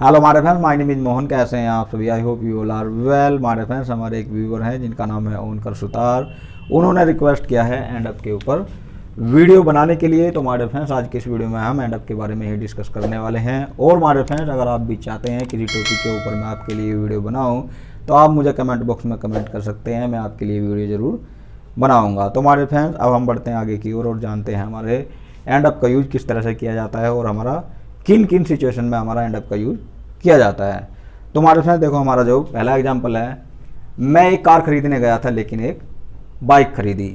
Hello हमारे friends, my name is Mohan. कैसे हैं आप सभी? I hope you all are well. हमारे फ्रेंड्स, हमारे एक व्यूअर हैं जिनका नाम है ओनकर सुतार। उन्होंने रिक्वेस्ट किया है एंड अप के ऊपर वीडियो बनाने के लिए। तो हमारे फ्रेंड्स, आज की इस वीडियो में हम एंड अप के बारे में ही डिस्कस करने वाले हैं। और हमारे फ्रेंड्स, अगर आप भी चाहते हैं किसी टॉपिक के ऊपर मैं आपके लिए वीडियो बनाऊँ तो आप मुझे कमेंट बॉक्स में कमेंट कर सकते हैं, मैं आपके लिए वीडियो ज़रूर बनाऊँगा। तो हमारे फ्रेंड्स, अब हम बढ़ते हैं आगे की ओर और जानते हैं हमारे एंड अप का यूज़ किस तरह से किया जाता है और हमारा किन किन सिचुएशन में हमारा एंड अप का यूज़ किया जाता है। तो हमारे फ्रेंड्स, देखो हमारा जो पहला एग्जांपल है, मैं एक कार खरीदने गया था लेकिन एक बाइक खरीदी।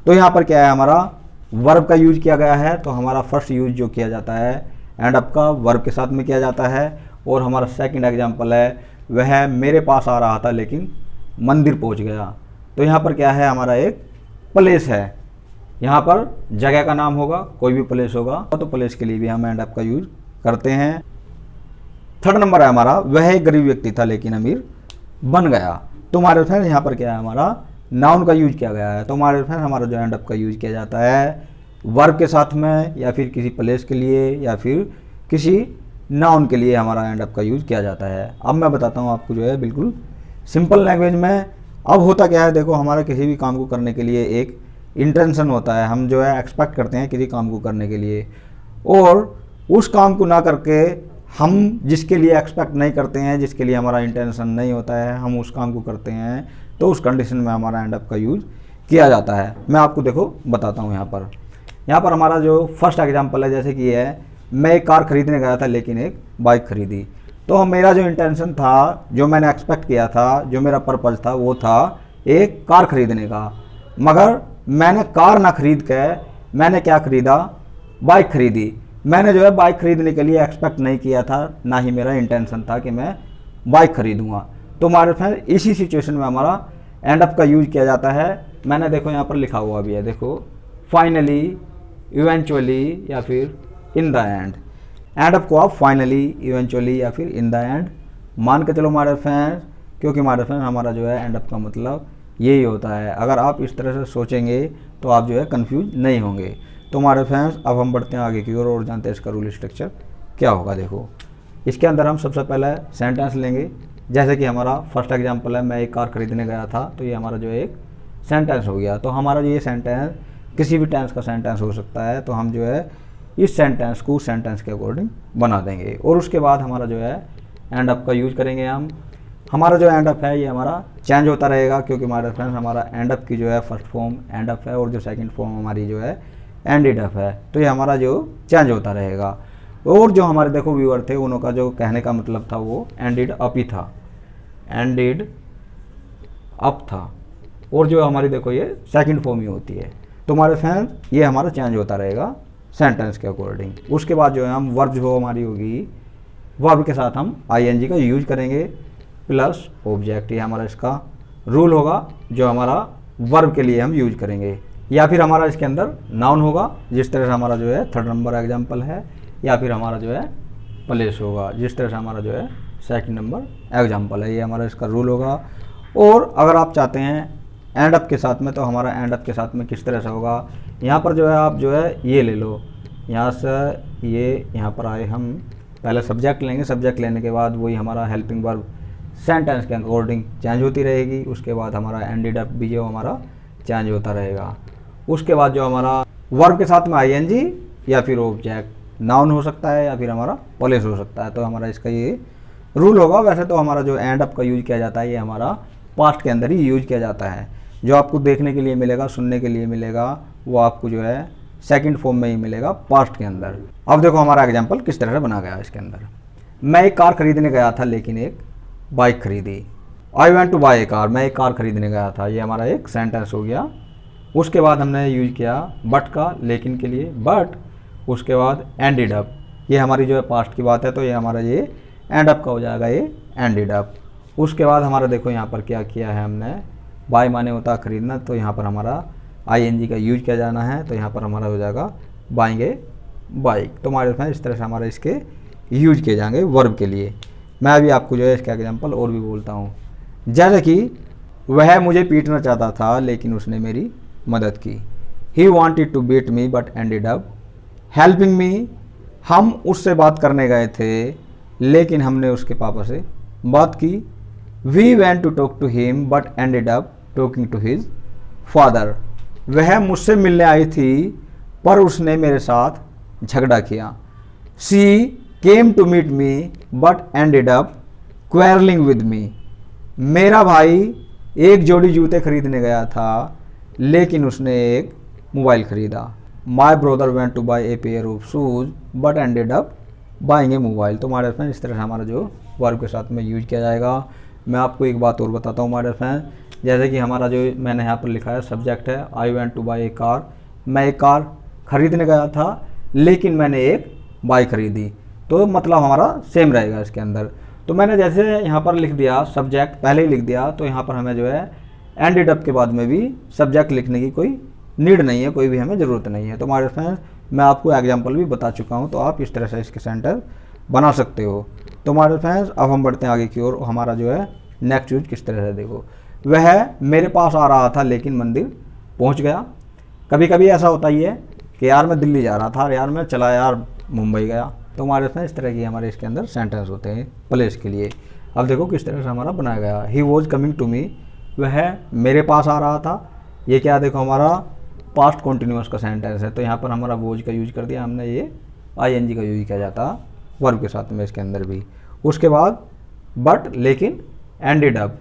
तो यहाँ पर क्या है, हमारा वर्ब का यूज किया गया है। तो हमारा फर्स्ट यूज जो किया जाता है एंड अप का वर्ब के साथ में किया जाता है। और हमारा सेकंड एग्जांपल है, वह मेरे पास आ रहा था लेकिन मंदिर पहुँच गया। तो यहाँ पर क्या है, हमारा एक प्लेस है, यहाँ पर जगह का नाम होगा, कोई भी प्लेस होगा तो प्लेस के लिए भी हम एंड अप का यूज करते हैं। थर्ड नंबर है हमारा, वह एक गरीब व्यक्ति था लेकिन अमीर बन गया। तो हमारे फ्रेंड्स, यहाँ पर क्या है, हमारा नाउन का यूज किया गया है। तो हमारे फ्रेंड्स, हमारा जो एंड अप का यूज किया जाता है वर्ब के साथ में, या फिर किसी प्लेस के लिए, या फिर किसी नाउन के लिए हमारा एंड अप का यूज किया जाता है। अब मैं बताता हूँ आपको जो है बिल्कुल सिंपल लैंग्वेज में। अब होता क्या है, देखो हमारा किसी भी काम को करने के लिए एक इंटेंशन होता है, हम जो है एक्सपेक्ट करते हैं किसी काम को करने के लिए, और उस काम को ना करके हम जिसके लिए एक्सपेक्ट नहीं करते हैं, जिसके लिए हमारा इंटेंशन नहीं होता है, हम उस काम को करते हैं, तो उस कंडीशन में हमारा एंड अप का यूज किया जाता है। मैं आपको देखो बताता हूँ। यहाँ पर हमारा जो फर्स्ट एग्जांपल है, जैसे कि ये है, मैं एक कार खरीदने गया था लेकिन एक बाइक खरीदी। तो मेरा जो इंटेंशन था, जो मैंने एक्सपेक्ट किया था, जो मेरा पर्पज़ था, वो था एक कार खरीदने का। मगर मैंने कार ना खरीद के मैंने क्या खरीदा, बाइक खरीदी। मैंने जो है बाइक खरीदने के लिए एक्सपेक्ट नहीं किया था, ना ही मेरा इंटेंशन था कि मैं बाइक खरीदूंगा। तो हमारे फ्रेंड, इसी सिचुएशन में हमारा एंड अप का यूज किया जाता है। मैंने देखो यहाँ पर लिखा हुआ भी है, देखो फाइनली, इवेंचुअली या फिर in the end. And up को आप फाइनली, इवेंचुअली या फिर इन द एंड मान के चलो हमारे फ्रेंड्स, क्योंकि हमारे फ्रेंड हमारा जो है एंड अप का मतलब यही होता है। अगर आप इस तरह से सोचेंगे तो आप जो है कंफ्यूज नहीं होंगे। तो हमारे फ्रेंड्स, अब हम बढ़ते हैं आगे की ओर और जानते हैं इसका रूल स्ट्रक्चर क्या होगा। देखो इसके अंदर हम सबसे पहले सेंटेंस लेंगे। जैसे कि हमारा फर्स्ट एग्जांपल है, मैं एक कार खरीदने गया था, तो ये हमारा जो है एक सेंटेंस हो गया। तो हमारा जो ये सेंटेंस किसी भी टेंस का सेंटेंस हो सकता है, तो हम जो है इस सेंटेंस को सेंटेंस के अकॉर्डिंग बना देंगे। और उसके बाद हमारा जो है एंड अप का यूज करेंगे हम। हमारा जो एंड अप है ये हमारा चेंज होता रहेगा, क्योंकि हमारे फ्रेंड्स, हमारा एंड अप की जो है फर्स्ट फॉर्म एंड अप है और जो सेकंड फॉर्म हमारी जो है एंडेड अप है। तो ये हमारा जो चेंज होता रहेगा। और जो हमारे देखो व्यूअर थे, उनका जो कहने का मतलब था वो एंडेड अप ही था, एंडेड अप था। और जो हमारी देखो ये सेकंड फॉर्म ही होती है। तो हमारे फ्रेंड्स, ये हमारा चेंज होता रहेगा सेंटेंस के अकॉर्डिंग। उसके बाद जो है हम वर्ब जो हमारी होगी, वर्ब के साथ हम आईएनजी का यूज करेंगे प्लस ऑब्जेक्ट। ये हमारा इसका रूल होगा जो हमारा वर्ब के लिए हम यूज करेंगे। या फिर हमारा इसके अंदर नाउन होगा, जिस तरह से हमारा जो है थर्ड नंबर एग्जांपल है, या फिर हमारा जो है प्लेस होगा, जिस तरह से हमारा जो है सेकंड नंबर एग्जांपल है। ये हमारा इसका रूल होगा। और अगर आप चाहते हैं एंड अप के साथ में, तो हमारा एंड अप के साथ में किस तरह से होगा, यहाँ पर जो है आप जो है ये ले लो, यहाँ से ये यहाँ पर आए, हम पहले सब्जेक्ट लेंगे। सब्जेक्ट लेने के बाद वही हमारा हेल्पिंग वर्ब सेंटेंस के अकॉर्डिंग चेंज होती रहेगी। उसके बाद हमारा एंडेड अप भी जो हमारा चेंज होता रहेगा। उसके बाद जो हमारा वर्ब के साथ में आईएनजी या फिर ऑब्जेक्ट, नाउन हो सकता है या फिर हमारा प्लेस हो सकता है। तो हमारा इसका ये रूल होगा। वैसे तो हमारा जो एंड अप का यूज किया जाता है ये हमारा पास्ट के अंदर ही यूज किया जाता है। जो आपको देखने के लिए मिलेगा, सुनने के लिए मिलेगा, वो आपको जो है सेकंड फॉर्म में ही मिलेगा पास्ट के अंदर। अब देखो हमारा एग्जाम्पल किस तरह से बना गया इसके अंदर। मैं एक कार खरीदने गया था लेकिन एक बाइक खरीदी। I went to buy a car, मैं एक कार खरीदने गया था। ये हमारा एक सेंटेंस हो गया। उसके बाद हमने यूज किया बट का, लेकिन के लिए बट। उसके बाद एंडेड अप, ये हमारी जो है पास्ट की बात है, तो ये हमारा ये एंड अप का हो जाएगा, ये एंडेड अप। उसके बाद हमारा देखो यहाँ पर क्या किया है हमने, बाय माने होता खरीदना, तो यहाँ पर हमारा आईएनजी का यूज किया जाना है। तो यहाँ पर हमारा हो जाएगा बाएंगे बाइक। तो हमारे फ्रेंड इस तरह से हमारे इसके यूज किए जाएंगे वर्ब के लिए। मैं अभी आपको जो है इसका एग्जाम्पल और भी बोलता हूँ। जैसे कि वह मुझे पीटना चाहता था लेकिन उसने मेरी मदद की। He wanted to beat me but ended up helping me. हम उससे बात करने गए थे लेकिन हमने उसके पापा से बात की। We went to talk to him but ended up talking to his father. वह मुझसे मिलने आई थी पर उसने मेरे साथ झगड़ा किया। She came to meet me but ended up quarrelling with me. मेरा भाई एक जोड़ी जूते खरीदने गया था लेकिन उसने एक मोबाइल खरीदा। My brother went two by a pair of shoes but ended up buying A mobile. तो हमारे फ्रेंड इस तरह से हमारा जो वर्ब के साथ में यूज किया जाएगा। मैं आपको एक बात और बताता हूँ हमारे फ्रेंड, जैसे कि हमारा जो मैंने यहाँ पर लिखा है सब्जेक्ट है आई went two by A car. मैं एक कार खरीदने गया था लेकिन मैंने एक बाइक खरीदी, तो मतलब हमारा सेम रहेगा इसके अंदर। तो मैंने जैसे यहाँ पर लिख दिया सब्जेक्ट पहले ही लिख दिया, तो यहाँ पर हमें जो है एंडेड अप के बाद में भी सब्जेक्ट लिखने की कोई नीड नहीं है, कोई भी हमें ज़रूरत नहीं है। तो हमारे फ्रेंड्स मैं आपको एग्जाम्पल भी बता चुका हूँ, तो आप इस तरह से इसके सेंटर बना सकते हो। तो हमारे फ्रेंड्स अब हम बढ़ते हैं आगे की ओर। हमारा जो है नेक्स्ट यूज किस तरह से देखो, वह मेरे पास आ रहा था लेकिन मंदिर पहुँच गया। कभी कभी ऐसा होता ही है कि यार मैं दिल्ली जा रहा था, यार मैं चला यार मुंबई गया। तो हमारे फ्रेंड्स इस तरह की हमारे इसके अंदर सेंटेंस होते हैं प्लेस के लिए। अब देखो किस तरह से हमारा बनाया गया। He was coming to me, वह मेरे पास आ रहा था। ये क्या देखो हमारा पास्ट कॉन्टिन्यूस का सेंटेंस है, तो यहाँ पर हमारा वॉज का यूज कर दिया हमने, ये आईएनजी का यूज किया जाता वर्ब के साथ में इसके अंदर भी। उसके बाद बट लेकिन एंडेड अप,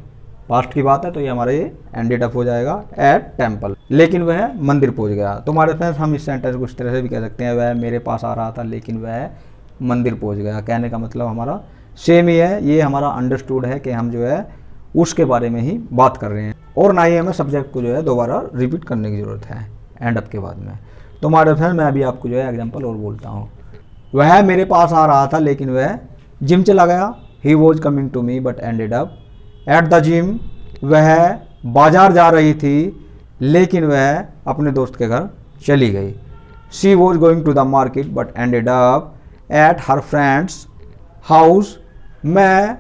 पास्ट की बात है तो ये हमारा ये एंडेड अप हो जाएगा एट टेम्पल, लेकिन वह मंदिर पहुंच गया। तो हमारे फ्रेंड्स हम इस सेंटेंस को इस तरह से भी कह सकते हैं, वह मेरे पास आ रहा था लेकिन वह मंदिर पहुंच गया। कहने का मतलब हमारा सेम ही है, ये हमारा अंडरस्टूड है कि हम जो है उसके बारे में ही बात कर रहे हैं और ना ही हमें सब्जेक्ट को जो है दोबारा रिपीट करने की ज़रूरत है एंड अप के बाद में। तो हमारे फ्रेंड मैं अभी आपको जो है एग्जांपल और बोलता हूँ। वह मेरे पास आ रहा था लेकिन वह जिम चला गया। He was coming to me but ended up at the gym. वह बाजार जा रही थी लेकिन वह अपने दोस्त के घर चली गई। She was going to the market but ended up at her friend's house. मैं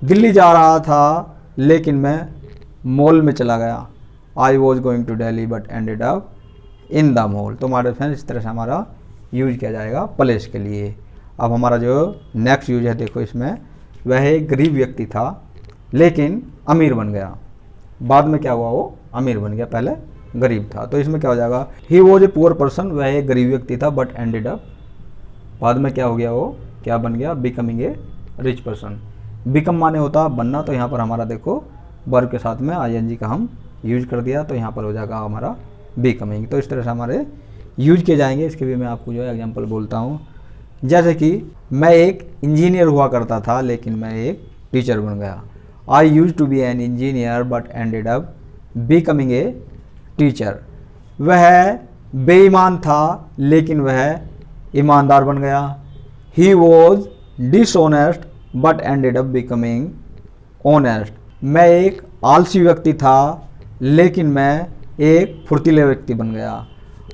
दिल्ली जा रहा था लेकिन मैं मॉल में चला गया। I was going to Delhi but ended up in the mall. तो हमारे फ्रेंड्स इस तरह से हमारा यूज किया जाएगा प्लेस के लिए। अब हमारा जो नेक्स्ट यूज है देखो, इसमें वह एक गरीब व्यक्ति था लेकिन अमीर बन गया। बाद में क्या हुआ, वो अमीर बन गया, पहले गरीब था। तो इसमें क्या हो जाएगा, he was a poor person, वह एक गरीब व्यक्ति था बट एंडेड अप, बाद में क्या हो गया, वो क्या बन गया, becoming a rich person. Become माने होता बनना, तो यहाँ पर हमारा देखो वर्ब के साथ में आईएनजी का हम यूज कर दिया, तो यहाँ पर हो जाएगा हमारा बिकमिंग। तो इस तरह से हमारे यूज किए जाएंगे। इसके भी मैं आपको जो है एग्जांपल बोलता हूँ। जैसे कि मैं एक इंजीनियर हुआ करता था लेकिन मैं एक टीचर बन गया। I used to be an engineer but ended up becoming a teacher. वह बेईमान था लेकिन वह ईमानदार बन गया। He was dishonest but ended up becoming honest. मैं एक आलसी व्यक्ति था लेकिन मैं एक फुर्तीले व्यक्ति बन गया।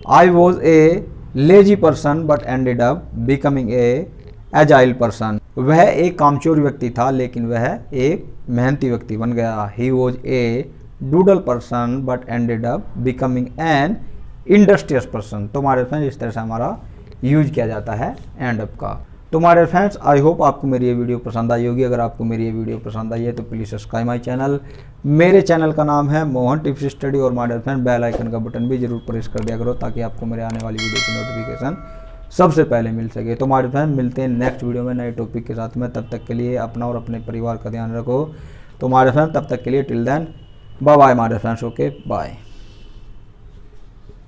I was a lazy person but ended up becoming A agile person. वह एक कामचोर व्यक्ति था लेकिन वह एक मेहनती व्यक्ति बन गया। He was a doodle person but ended up becoming an industrious person. तो हमारे फ्रेंड्स इस तरह से हमारा यूज किया जाता है एंड अप का। तो हमारे फ्रेंड्स आई होप आपको मेरी ये वीडियो पसंद आई होगी। अगर आपको मेरी ये वीडियो पसंद आई है तो प्लीज़ सब्सक्राइब माई चैनल। मेरे चैनल का नाम है मोहन टिप्स स्टडी, और हमारे फ्रेंड बेल आइकन का बटन भी जरूर प्रेस कर दिया करो ताकि आपको मेरे आने वाली वीडियो की नोटिफिकेशन सबसे पहले मिल सके। तो हमारे फ्रेंड मिलते हैं नेक्स्ट वीडियो में नए टॉपिक के साथ में। तब तक के लिए अपना और अपने परिवार का ध्यान रखो। तो हमारे फ्रेंड तब तक के लिए टिल देन बाय बाय हमारे फ्रेंड्स, ओके बाय।